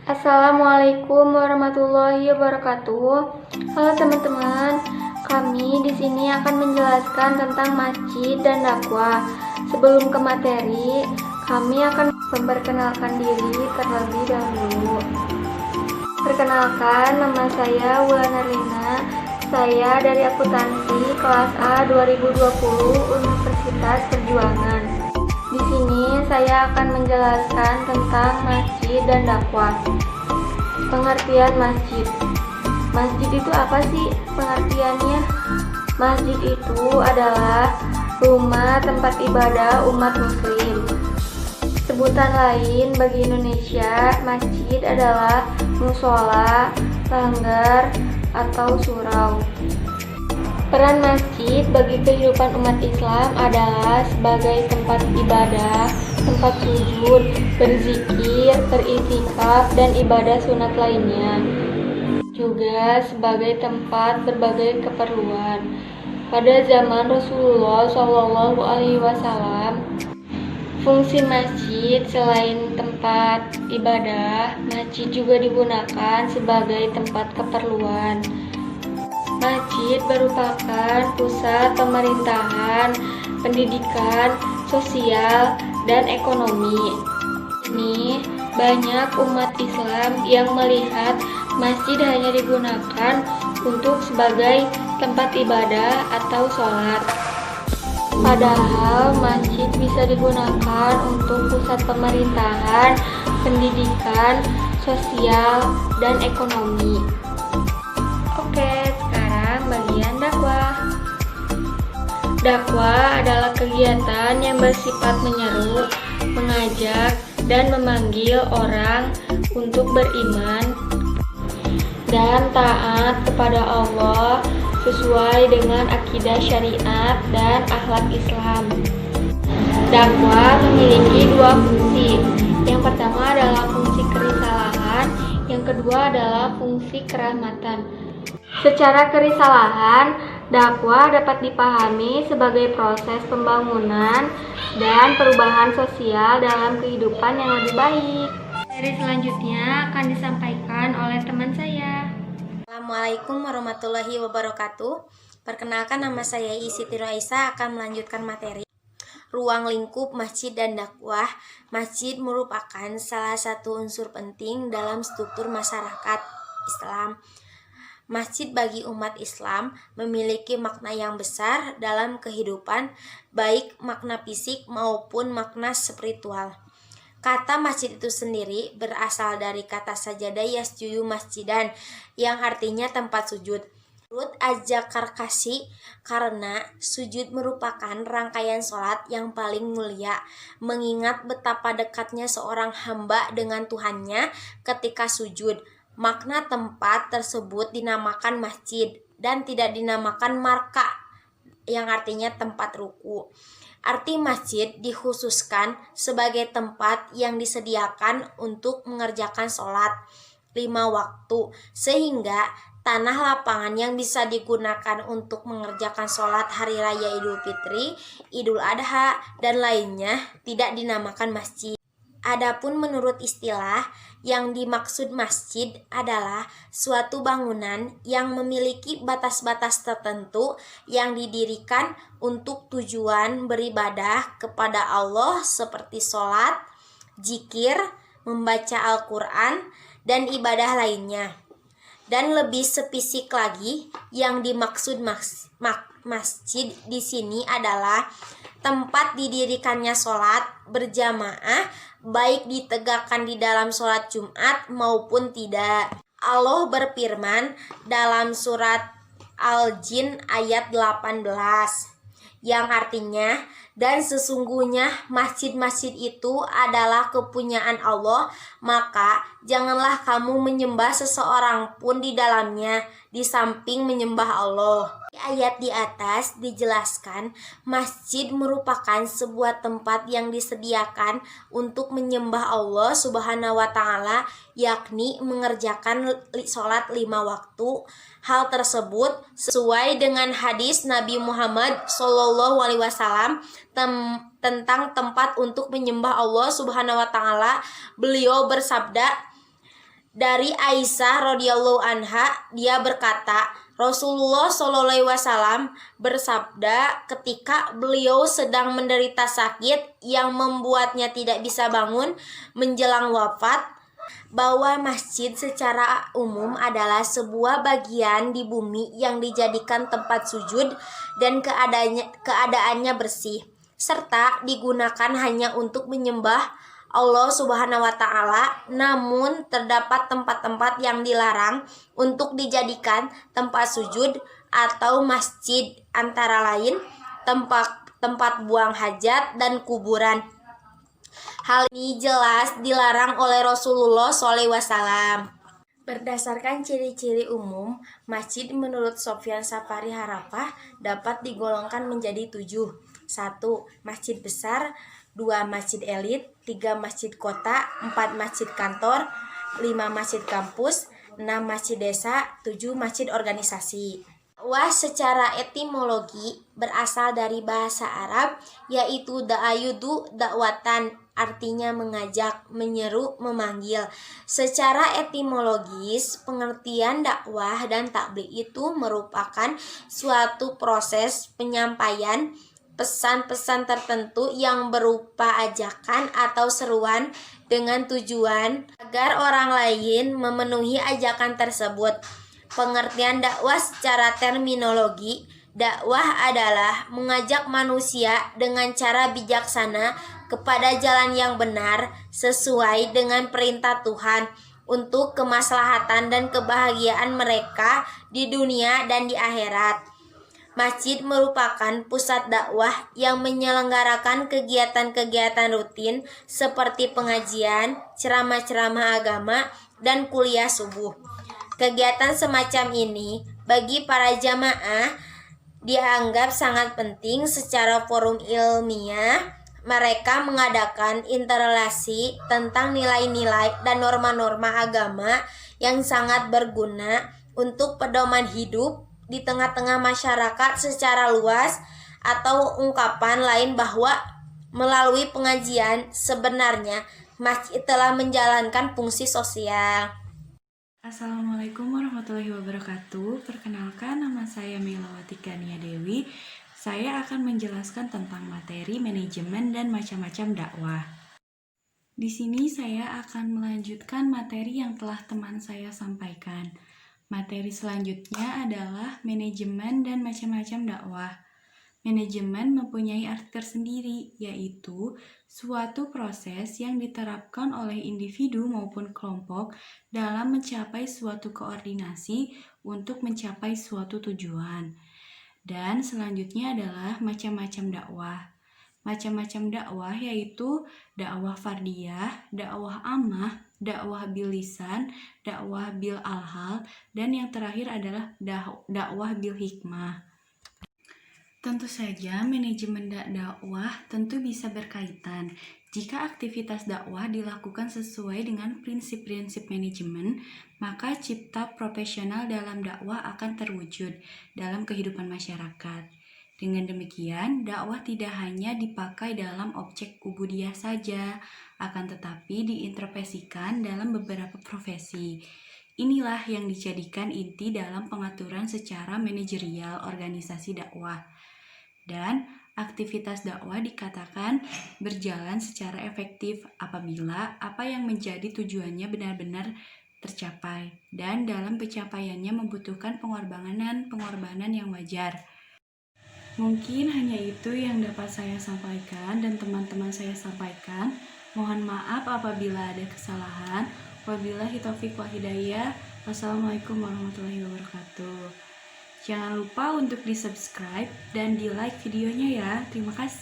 Assalamualaikum warahmatullahi wabarakatuh. Halo teman-teman, kami di sini akan menjelaskan tentang masjid dan dakwah. Sebelum ke materi, kami akan memperkenalkan diri terlebih dahulu. Perkenalkan, nama saya Wulan Arlina. Saya dari akuntansi kelas A 2020 Universitas Perjuangan. Di sini saya akan menjelaskan tentang masjid dan dakwah. Pengertian masjid. Masjid itu apa sih pengertiannya? Masjid itu adalah rumah tempat ibadah umat muslim. Sebutan lain bagi Indonesia, masjid adalah musola, sanggar, atau surau. Peran masjid bagi kehidupan umat Islam adalah sebagai tempat ibadah, tempat sujud, berzikir, beriktikaf, dan ibadah sunat lainnya. Juga sebagai tempat berbagai keperluan. Pada zaman Rasulullah SAW, fungsi masjid selain tempat ibadah, masjid juga digunakan sebagai tempat keperluan. Masjid merupakan pusat pemerintahan, pendidikan, sosial, dan ekonomi. Ini banyak umat Islam yang melihat masjid hanya digunakan untuk sebagai tempat ibadah atau sholat. Padahal masjid bisa digunakan untuk pusat pemerintahan, pendidikan, sosial, dan ekonomi. Oke, sekarang bagian dakwah. Dakwah adalah kegiatan yang bersifat menyeru, mengajak, dan memanggil orang untuk beriman dan taat kepada Allah sesuai dengan akidah syariat dan akhlak Islam. Dakwah memiliki dua fungsi. Yang pertama adalah fungsi kerisalahan, yang kedua adalah fungsi kerahmatan. Secara kerisalahan, dakwah dapat dipahami sebagai proses pembangunan dan perubahan sosial dalam kehidupan yang lebih baik. Seri selanjutnya akan disampaikan oleh teman saya. Assalamualaikum warahmatullahi wabarakatuh. Perkenalkan, nama saya Siti Raisa akan melanjutkan materi ruang lingkup masjid dan dakwah. Masjid merupakan salah satu unsur penting dalam struktur masyarakat Islam. Masjid bagi umat Islam memiliki makna yang besar dalam kehidupan, baik makna fisik maupun makna spiritual. Kata masjid itu sendiri berasal dari kata sajadah yasjudu masjidan, yang artinya tempat sujud. Menurut Az-Zakarkasi, karena sujud merupakan rangkaian sholat yang paling mulia, mengingat betapa dekatnya seorang hamba dengan Tuhannya ketika sujud, makna tempat tersebut dinamakan masjid dan tidak dinamakan marka, yang artinya tempat ruku. Arti masjid dikhususkan sebagai tempat yang disediakan untuk mengerjakan sholat 5 waktu, sehingga tanah lapangan yang bisa digunakan untuk mengerjakan sholat hari raya Idul Fitri, Idul Adha, dan lainnya tidak dinamakan masjid. Adapun menurut istilah, yang dimaksud masjid adalah suatu bangunan yang memiliki batas-batas tertentu yang didirikan untuk tujuan beribadah kepada Allah seperti sholat, zikir, membaca Al-Quran, dan ibadah lainnya. Dan lebih spesifik lagi, yang dimaksud masjid di sini adalah tempat didirikannya sholat berjamaah, baik ditegakkan di dalam sholat Jumat maupun tidak. Allah berfirman dalam surat Al-Jin ayat 18, yang artinya, dan sesungguhnya masjid-masjid itu adalah kepunyaan Allah, maka janganlah kamu menyembah seseorang pun di dalamnya di samping menyembah Allah. Di ayat di atas dijelaskan, masjid merupakan sebuah tempat yang disediakan untuk menyembah Allah Subhanahu wa Ta'ala, yakni mengerjakan sholat 5 waktu. Hal tersebut sesuai dengan hadis Nabi Muhammad SAW tentang tempat untuk menyembah Allah Subhanahu wa Ta'ala. Beliau bersabda, Dari Aisyah radhiyallahu anha, dia berkata, Rasulullah shallallahu alaihi wasallam bersabda ketika beliau sedang menderita sakit yang membuatnya tidak bisa bangun menjelang wafat, bahwa masjid secara umum adalah sebuah bagian di bumi yang dijadikan tempat sujud dan keadaannya bersih, serta digunakan hanya untuk menyembah Allah Subhanahu wa Ta'ala. Namun terdapat tempat-tempat yang dilarang untuk dijadikan tempat sujud atau masjid, antara lain tempat buang hajat dan kuburan. Hal ini jelas dilarang oleh Rasulullah SAW. Berdasarkan ciri-ciri umum, masjid menurut Sofyan Sapari Harapah dapat digolongkan menjadi 7. 1. Masjid besar. 2. Masjid elit. 3. Masjid kota. 4. Masjid kantor. 5. Masjid kampus. 6. Masjid desa. 7. Masjid organisasi. Dakwah secara etimologi berasal dari bahasa Arab, yaitu da'ayudu dakwatan, artinya mengajak, menyeru, memanggil. Secara etimologis, pengertian dakwah dan tabligh itu merupakan suatu proses penyampaian pesan-pesan tertentu yang berupa ajakan atau seruan dengan tujuan agar orang lain memenuhi ajakan tersebut. Pengertian dakwah secara terminologi, dakwah adalah mengajak manusia dengan cara bijaksana kepada jalan yang benar sesuai dengan perintah Tuhan untuk kemaslahatan dan kebahagiaan mereka di dunia dan di akhirat. Masjid merupakan pusat dakwah yang menyelenggarakan kegiatan-kegiatan rutin seperti pengajian, ceramah-ceramah agama, dan kuliah subuh. Kegiatan semacam ini bagi para jamaah dianggap sangat penting secara forum ilmiah. Mereka mengadakan interelasi tentang nilai-nilai dan norma-norma agama yang sangat berguna untuk pedoman hidup di tengah-tengah masyarakat secara luas, atau ungkapan lain bahwa melalui pengajian sebenarnya masjid telah menjalankan fungsi sosial. Assalamualaikum warahmatullahi wabarakatuh. Perkenalkan, nama saya Melawati Kania Dewi. Saya akan menjelaskan tentang materi manajemen dan macam-macam dakwah. Di sini saya akan melanjutkan materi yang telah teman saya sampaikan. Materi selanjutnya adalah manajemen dan macam-macam dakwah. Manajemen mempunyai arti tersendiri, yaitu suatu proses yang diterapkan oleh individu maupun kelompok dalam mencapai suatu koordinasi untuk mencapai suatu tujuan. Dan selanjutnya adalah macam-macam dakwah. Macam-macam dakwah yaitu dakwah fardiyah, dakwah ammah, dakwah bil lisan, dakwah bil alhal, dan yang terakhir adalah dakwah bil hikmah. Tentu saja manajemen dakwah tentu bisa berkaitan. Jika aktivitas dakwah dilakukan sesuai dengan prinsip-prinsip manajemen, maka cipta profesional dalam dakwah akan terwujud dalam kehidupan masyarakat. Dengan demikian, dakwah tidak hanya dipakai dalam objek ubudiyah saja, akan tetapi diinterpretasikan dalam beberapa profesi. Inilah yang dijadikan inti dalam pengaturan secara manajerial organisasi dakwah. Dan aktivitas dakwah dikatakan berjalan secara efektif apabila apa yang menjadi tujuannya benar-benar tercapai dan dalam pencapaiannya membutuhkan pengorbanan yang wajar. Mungkin hanya itu yang dapat saya sampaikan dan teman-teman saya sampaikan. Mohon maaf apabila ada kesalahan. Wabillahi taufiq wal hidayah. Wassalamualaikum warahmatullahi wabarakatuh. Jangan lupa untuk di-subscribe dan di-like videonya ya. Terima kasih.